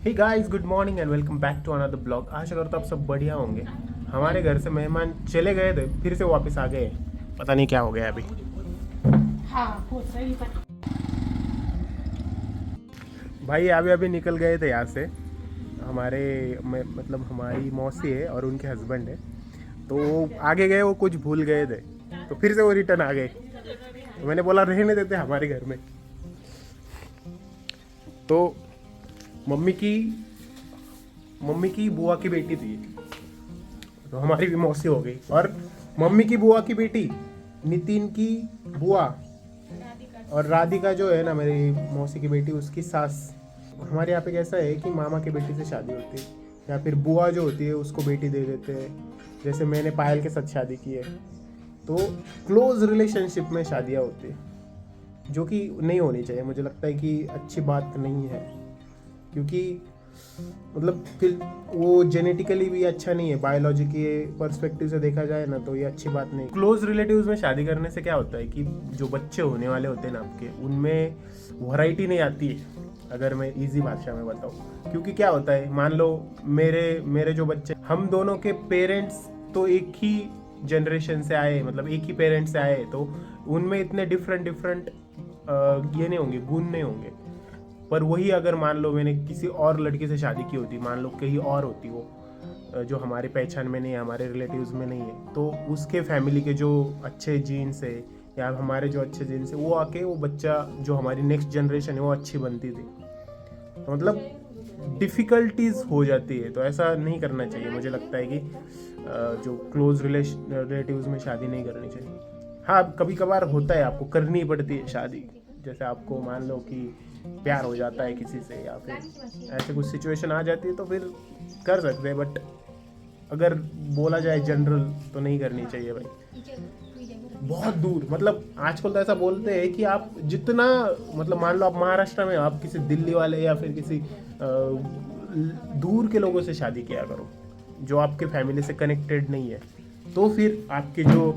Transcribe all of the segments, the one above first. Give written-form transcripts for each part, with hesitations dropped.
Hey guys, good morning and welcome back to another blog. आशा करता आप सब बढ़िया होंगे। हमारे घर से मेहमान चले गए थे, फिर से वापस आ गए। पता नहीं क्या हो गया अभी। हाँ हो सही पर भाई अभी अभी निकल गए थे यहाँ से। मतलब हमारी मौसी है और उनके हस्बैंड है, तो वो आगे गए, वो कुछ भूल गए थे, तो फिर से वो रिटर्न आ गए। तो मैंने बोला रहने देते हमारे घर में। तो मम्मी की बुआ की बेटी थी, तो हमारी भी मौसी हो गई। और मम्मी की बुआ की बेटी नितिन की बुआ और राधिका जो है ना मेरी मौसी की बेटी, उसकी सास। हमारे यहाँ पे कैसा है कि मामा के बेटी से शादी होती है या फिर बुआ जो होती है उसको बेटी दे देते हैं। जैसे मैंने पायल के साथ शादी की है, तो क्लोज रिलेशनशिप में शादियाँ होती है, जो कि नहीं होनी चाहिए। मुझे लगता है कि अच्छी बात नहीं है, क्योंकि मतलब फिर वो जेनेटिकली भी अच्छा नहीं है। बायोलॉजी के पर्सपेक्टिव से देखा जाए ना, तो ये अच्छी बात नहीं। क्लोज रिलेटिव्स में शादी करने से क्या होता है कि जो बच्चे होने वाले होते हैं ना आपके, उनमें वैरायटी नहीं आती है, अगर मैं इजी भाषा में बताऊँ। क्योंकि क्या होता है, मान लो मेरे जो बच्चे, हम दोनों के पेरेंट्स तो एक ही जनरेशन से आए, मतलब एक ही पेरेंट्स से आए, तो उनमें इतने डिफरेंट ये नहीं होंगे, गुण नहीं होंगे। पर वही अगर मान लो मैंने किसी और लड़की से शादी की होती, मान लो कहीं और होती वो, जो हमारे पहचान में नहीं है, हमारे रिलेटिव्स में नहीं है, तो उसके फैमिली के जो अच्छे जीन्स है या हमारे जो अच्छे जीन्स है, वो आके वो बच्चा जो हमारी नेक्स्ट जनरेशन है वो अच्छी बनती थी। तो मतलब डिफ़िकल्टीज हो जाती है, तो ऐसा नहीं करना चाहिए। मुझे लगता है कि जो क्लोज रिलेटिव्स में शादी नहीं करनी चाहिए। हाँ, कभी कभार होता है, आपको करनी पड़ती है शादी। जैसे आपको मान लो कि प्यार हो जाता है किसी से या फिर ऐसे कुछ सिचुएशन आ जाती है, तो फिर कर सकते हैं। बट अगर बोला जाए जनरल, तो नहीं करनी चाहिए भाई। बहुत दूर, मतलब आजकल तो ऐसा बोलते हैं कि आप जितना, मतलब मान लो आप महाराष्ट्र में हो, आप किसी दिल्ली वाले या फिर किसी दूर के लोगों से शादी किया करो, जो आपके फैमिली से कनेक्टेड नहीं है। तो फिर आपके जो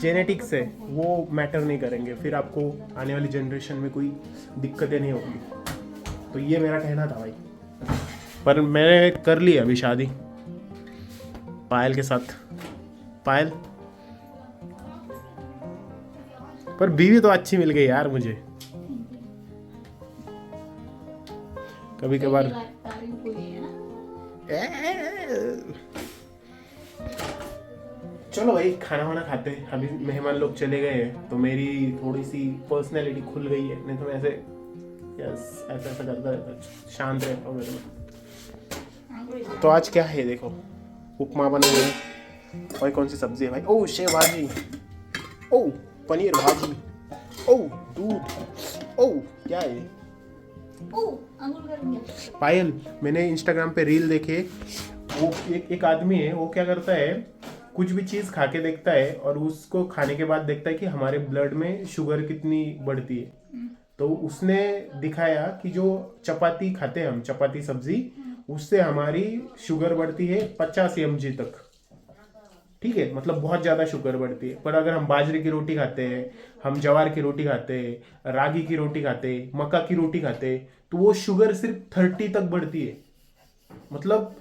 जेनेटिक्स है वो मैटर नहीं करेंगे, फिर आपको आने वाली जनरेशन में कोई दिक्कतें नहीं होगी। तो ये मेरा कहना था भाई। पर मैंने कर ली अभी शादी पायल के साथ। पायल, पर बीवी तो अच्छी मिल गई यार मुझे। कभी कभार चलो भाई, खाना वाना खाते हैं। अभी मेहमान लोग चले गए हैं, तो मेरी थोड़ी सी पर्सनैलिटी खुल गई है। नहीं तो मैं ऐसे ऐसा करता रहता, शांत रहता हूँ मेरे। तो आज क्या है देखो, उपमा बना है। और कौन सी सब्जी है भाई? ओह शेव भाजी, ओह पनीर भाजी, ओह दूध, ओह क्या है? पायल, मैंने इंस्टाग्राम पे रील देखे, वो एक आदमी है, वो क्या करता है, कुछ भी चीज़ खा के देखता है और उसको खाने के बाद देखता है कि हमारे ब्लड में शुगर कितनी बढ़ती है। तो उसने दिखाया कि जो चपाती खाते हैं हम, चपाती सब्जी, उससे हमारी शुगर बढ़ती है 50 mg तक। ठीक है, मतलब बहुत ज़्यादा शुगर बढ़ती है। पर अगर हम बाजरे की रोटी खाते हैं, हम ज्वार की रोटी खाते हैं, रागी की रोटी खाते हैं, मक्का की रोटी खाते हैं, तो वो शुगर सिर्फ 30 तक बढ़ती है। मतलब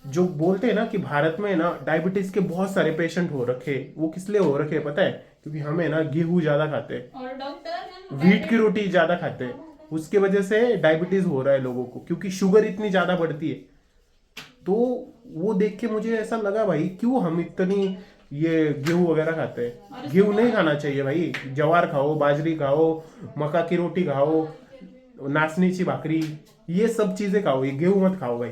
जो बोलते हैं ना कि भारत में ना डायबिटीज के बहुत सारे पेशेंट हो रखे, वो किस लिए हो रखे पता है? क्योंकि हमें ना गेहूं ज्यादा खाते हैं और डॉक्टर व्हीट की रोटी ज्यादा खाते हैं, उसके वजह से डायबिटीज हो रहा है लोगों को, क्योंकि शुगर इतनी ज्यादा बढ़ती है। तो वो देख के मुझे ऐसा लगा भाई, क्यों हम इतनी ये गेहूं वगैरह खाते हैं? गेहूं नहीं खाना चाहिए भाई। ज्वार खाओ, बाजरी खाओ, मक्का की रोटी खाओ, नाचनीची भाकरी, ये सब चीजें खाओ, ये गेहूं मत खाओ भाई।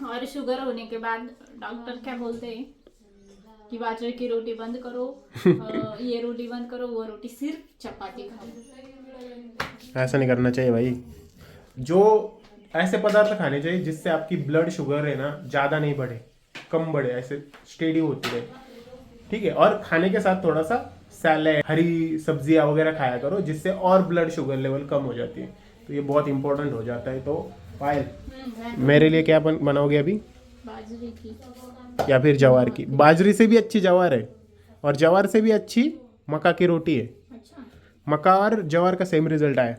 और शुगर होने के बाद डॉक्टर क्या बोलते हैं कि बाजरे की रोटी बंद करो, ये रोटी बंद करो, वो रोटी, सिर्फ चपाती खाओ। ऐसा नहीं करना चाहिए भाई। जो ऐसे पदार्थ खाने चाहिए जिससे आपकी ब्लड शुगर है ना ज़्यादा नहीं बढ़े, कम बढ़े, ऐसे स्टेडी होती रहे। ठीक है, और खाने के साथ थोड़ा सा सैलेड, हरी सब्जियां वगैरह खाया करो, जिससे और ब्लड शुगर लेवल कम हो जाती है। तो ये बहुत इंपॉर्टेंट हो जाता है। तो पायल, मेरे लिए क्या बनाओगे अभी? बाजरे की या फिर ज्वार की? बाजरी से भी अच्छी ज्वार है, और ज्वार से भी अच्छी मक्का की रोटी है। अच्छा, मक्का और ज्वार का सेम रिजल्ट आया।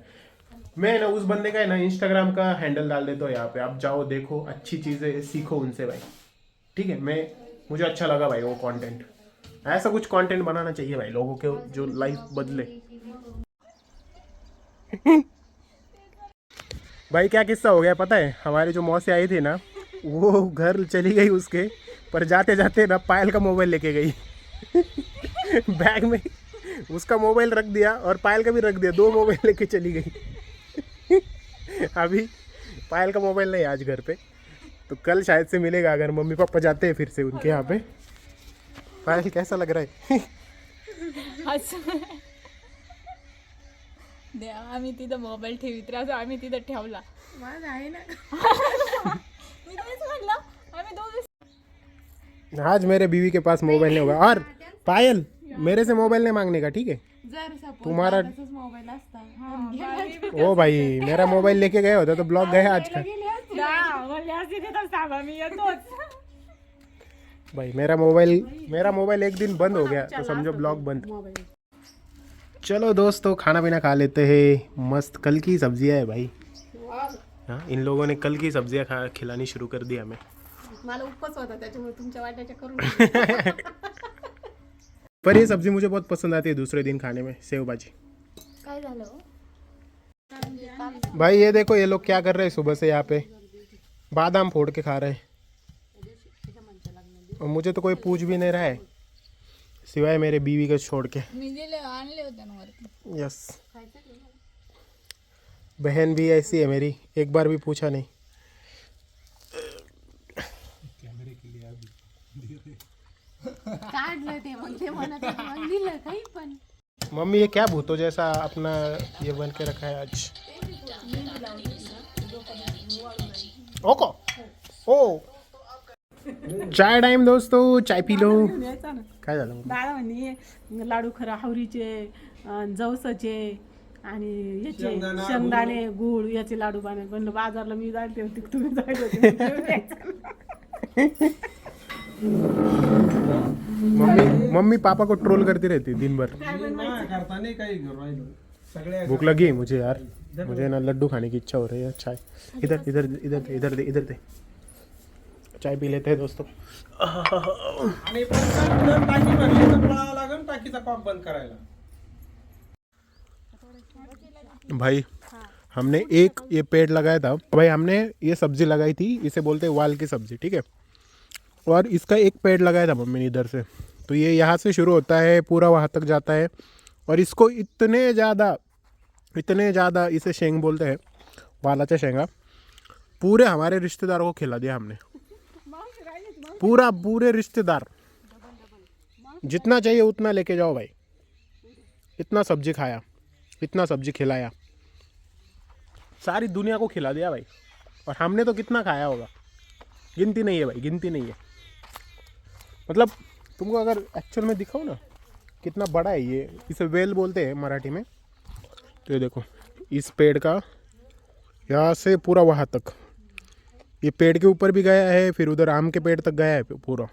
मैं ना उस बंदे का है ना इंस्टाग्राम का हैंडल डाल देता हूँ यहाँ पे, आप जाओ देखो, अच्छी चीज़ें सीखो उनसे भाई, ठीक है। मुझे अच्छा लगा भाई वो कंटेंट, ऐसा कुछ कंटेंट बनाना चाहिए भाई लोगों के, जो लाइफ बदले। भाई क्या किस्सा हो गया पता है, हमारी जो मौसी आई थी ना, वो घर चली गई उसके, पर जाते जाते ना पायल का मोबाइल लेके गई। बैग में उसका मोबाइल रख दिया और पायल का भी रख दिया, 2 मोबाइल लेके चली गई। अभी पायल का मोबाइल नहीं आज घर पे, तो कल शायद से मिलेगा अगर मम्मी पापा जाते हैं फिर से उनके यहाँ पे। पायल कैसा लग रहा है? आम्ही तिथं मोबाईल ठेवीत राहतो, आम्ही तिथं ठेवला. माझा आहे ना. मी तेच म्हणलं, आम्ही दोघे. आज मेरे बीवी के पास मोबाइल नहीं होगा। और पायल मेरे से मोबाइल नहीं मांगने का, ठीक है? जर सपोज तुम्हारा मोबाईल असता ओ भाई, मेरा मोबाईल लेके गए होता तो ब्लॉग गया आज का। भाई मेरा मोबाइल एक दिन बंद हो गया तो समझो ब्लॉग बंद। चलो दोस्तों खाना पीना खा लेते हैं। मस्त कल की सब्जियां है भाई। हाँ, इन लोगों ने कल की सब्जियां खिलानी शुरू कर दी हमें। मला उपवास होता त्याच्यामुळे तुमच्या वाट्याच्या करून. पर ये सब्जी मुझे बहुत पसंद आती है दूसरे दिन खाने में, सेव भाजी। काय झालं? भाई ये देखो ये लोग क्या कर रहे हैं, सुबह से यहाँ पे बादाम फोड़ के खा रहे हैं, और मुझे तो कोई पूछ भी नहीं रहा है सिवाय मेरे बीवी को छोड़ के। मी दिले आणले होते ना वरती. यस, बहन भी ऐसी है मेरी, एक बार भी पूछा नहीं। काढलं ते मग ते म्हणत होते, मग दिलं काही पण. मम्मी ये क्या भूतों जैसा अपना ये बन के रखा है आज? ओको ओ चाय टाइम दोस्तों, चाय पी लो. काय झालं? दादा म्हणे लाडू खरा हावरीचे, जवसाचे आणि याचे शेंगदाणे गुळ याचे लाडू बनवायचे. म्हणलं बाजारला मी जायचे होते, तुम्ही जायचे होते. मम्मी पापा को ट्रोल करती रहती है दिन भर। भूख लगी है मुझे यार, मुझे ना लड्डू खाने की इच्छा हो रही है। चाय इधर इधर इधर इधर दे, इधर दे, चाय पी लेते हैं दोस्तों। भाई हमने एक ये पेड़ लगाया था भाई, हमने ये सब्जी लगाई थी, इसे बोलते हैं वाल की सब्जी, ठीक है। और इसका एक पेड़ लगाया था मम्मी ने इधर से, तो ये यहाँ से शुरू होता है पूरा वहाँ तक जाता है, और इसको इतने ज़्यादा इसे शेंग बोलते हैं, वालाचा शेंगा, पूरे हमारे रिश्तेदारों को खिला दिया हमने। पूरे रिश्तेदार, जितना चाहिए उतना लेके जाओ भाई। इतना सब्जी खाया, इतना सब्जी खिलाया, सारी दुनिया को खिला दिया भाई। और हमने तो कितना खाया होगा, गिनती नहीं है भाई, गिनती नहीं है। मतलब तुमको अगर एक्चुअल में दिखाओ ना कितना बड़ा है ये, इसे वेल बोलते हैं मराठी में। तो ये देखो इस पेड़ का यहाँ से पूरा वहाँ तक, ये पेड़ के ऊपर भी गया है, फिर उधर आम के पेड़ तक गया है पूरा।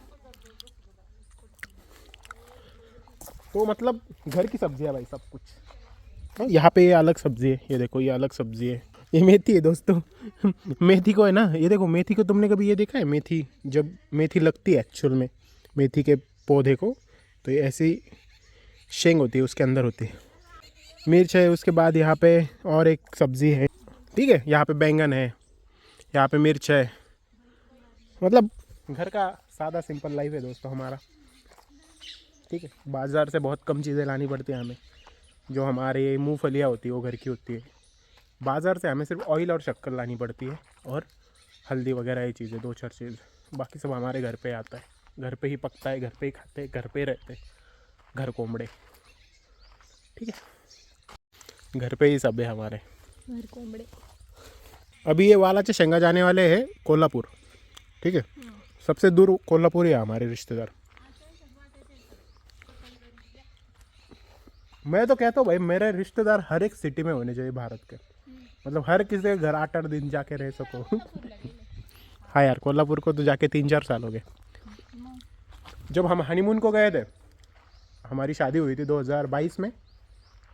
तो मतलब घर की सब्जी है भाई सब कुछ। यहाँ पे ये अलग सब्जी है, ये देखो ये अलग सब्जी है, ये मेथी है दोस्तों। मेथी को है ना, ये देखो मेथी को तुमने कभी ये देखा है, मेथी जब मेथी लगती है एक्चुअल में मेथी के पौधे को, तो ये ऐसी शेंग होती है, उसके अंदर होती है। मिर्च है, उसके बाद यहाँ पे और एक सब्ज़ी है, ठीक है। यहाँ पे बैंगन है, यहाँ पे मिर्च है। मतलब घर का सादा सिंपल लाइफ है दोस्तों हमारा, ठीक है। बाज़ार से बहुत कम चीज़ें लानी पड़ती हैं हमें, जो हमारे मूँगफलियाँ होती है वो घर की होती है। बाज़ार से हमें सिर्फ ऑयल और शक्कर लानी पड़ती है, और हल्दी वगैरह ये चीज़ें, 2-4 चीज़, बाकी सब हमारे घर पे आता है। घर पे ही पकता है, घर पे ही खाते हैं, घर पे ही रहते हैं, घर कोंबड़े, ठीक है। घर पे ही सब है हमारे घर कोंबड़े। अभी ये वालाचे शेंगा जाने वाले हैं कोल्हापुर, ठीक है। सबसे दूर कोल्हापुर ही है हमारे रिश्तेदार। मैं तो कहता हूँ भाई मेरे रिश्तेदार हर एक सिटी में होने चाहिए भारत के, मतलब हर किसी के घर 8-8 दिन जाके रह सको। हाँ यार, कोल्हापुर को तो जाके 3-4 साल हो गए। जब हम हनीमून को गए थे, हमारी शादी हुई थी 2022 में,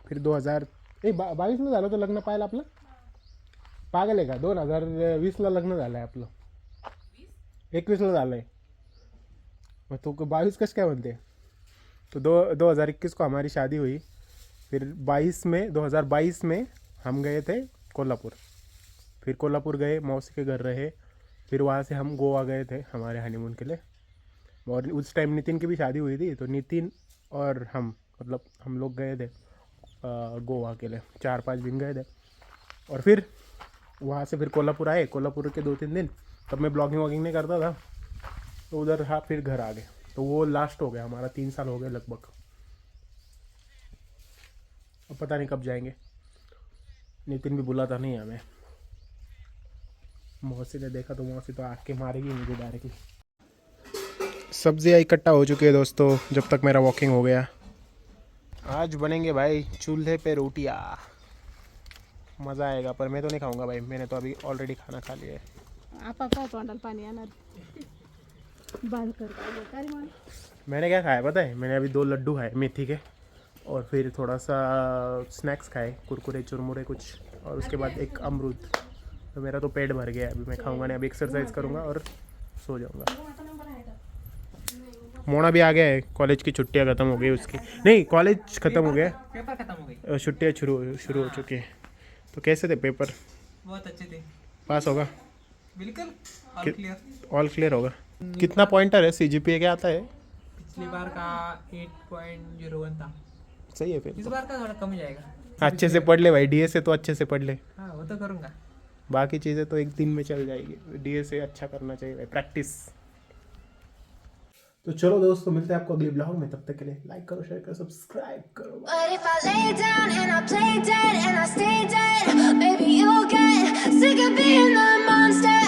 फिर 2022 में झालं तो लग्न पाहिलं आपलं पागल आहे का 2020ला लग्न झालं आहे आपलं 21ला झालं आहे मग तो 22 कसं काय म्हणते तो 2021 को हमारी शादी हुई फिर 2022 में हम गए थे कोल्हापुर फिर कोल्हापुर गए मौसी के घर रहे फिर वहाँ से हम गोवा गए थे हमारे हनीमून के लिए और उस टाइम नितिन की भी शादी हुई थी तो नितिन और हम मतलब हम लोग गए थे गोवा के लिए 4-5 दिन गए थे और फिर वहाँ से फिर कोल्हापुर आए कोल्हापुर के 2-3 दिन तब मैं ब्लॉगिंग वॉगिंग नहीं करता था तो उधर हाँ फिर घर आ गए तो वो लास्ट हो गया हमारा 3 साल हो गए लगभग अब पता नहीं कब जाएंगे नितिन भी बुलाता नहीं है हमें मौसी ने देखा तो मौसी तो आके मारेगी मुझे डायरेक्टली सब्जियाँ इकट्ठा हो चुकी है दोस्तों जब तक मेरा वॉकिंग हो गया आज बनेंगे भाई चूल्हे पे रोटियाँ मज़ा आएगा पर मैं तो नहीं खाऊंगा भाई मैंने तो अभी ऑलरेडी खाना खा लिया है आपा तोंडाला पाणी येणार बाल कर काय रे मैंने क्या खाया पता है मैंने अभी 2 लड्डू खाए मेथी के और फिर थोड़ा सा स्नैक्स खाए कुरकुरे चुरमुरे कुछ और उसके बाद एक अमरूद तो मेरा तो पेट भर गया अभी मैं खाऊंगा नहीं अभी एक्सरसाइज करूंगा और सो जाऊंगा मोना भी आ गया है कॉलेज की छुट्टियां ख़त्म हो गई उसकी नहीं कॉलेज ख़त्म हो गया पेपर खत्म हो गई छुट्टियां शुरू हो चुकी हैं तो कैसे थे पेपर बहुत अच्छे थे पास होगा बिल्कुल ऑल क्लियर ऑल क्लियर होगा कितना पॉइंटर है CGPA क्या आता है पिछली बार का 8.01 था सही है फिर इस बार का थोड़ा कम जाएगा अच्छे से पढ़ ले भाई DSA तो अच्छे से पढ़ ले हाँ वो तो करूँगा बाकी चीज़ें तो एक दिन में चल जाएगी DSA अच्छा करना चाहिए भाई प्रैक्टिस तो चलो दोस्तों मिलते हैं आपको अगले ब्लॉग में तब तक के लिए लाइक करो शेयर करो सब्सक्राइब करो But if I lay down and I play dead and I stay dead, baby, you'll get sick of being the monster